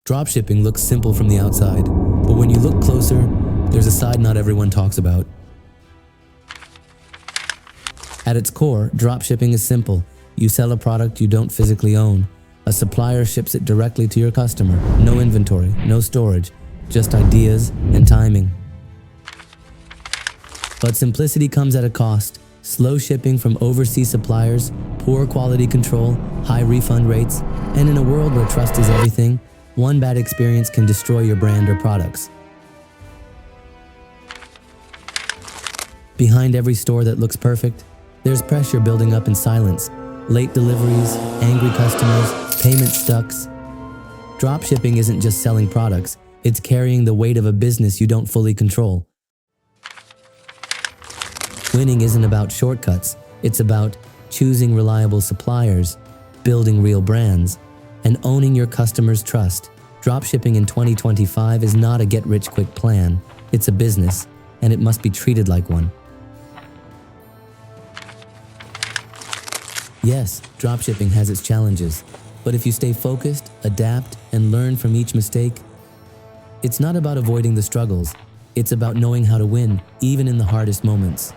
Dropshipping looks simple from the outside, but when you look closer, there's a side not everyone talks about. At its core, dropshipping is simple. You sell a product you don't physically own. A supplier ships it directly to your customer. No inventory, no storage, just ideas and timing. But simplicity comes at a cost. Slow shipping from overseas suppliers, poor quality control, high refund rates, and in a world where trust is everything, one bad experience can destroy your brand or products. Behind every store that looks perfect, there's pressure building up in silence. Late deliveries, angry customers, payment stucks. Dropshipping isn't just selling products, it's carrying the weight of a business you don't fully control. Winning isn't about shortcuts, it's about choosing reliable suppliers, building real brands, and owning your customers' trust. Dropshipping in 2025 is not a get-rich-quick plan. It's a business, and it must be treated like one. Yes, dropshipping has its challenges, but if you stay focused, adapt, and learn from each mistake, it's not about avoiding the struggles. It's about knowing how to win, even in the hardest moments.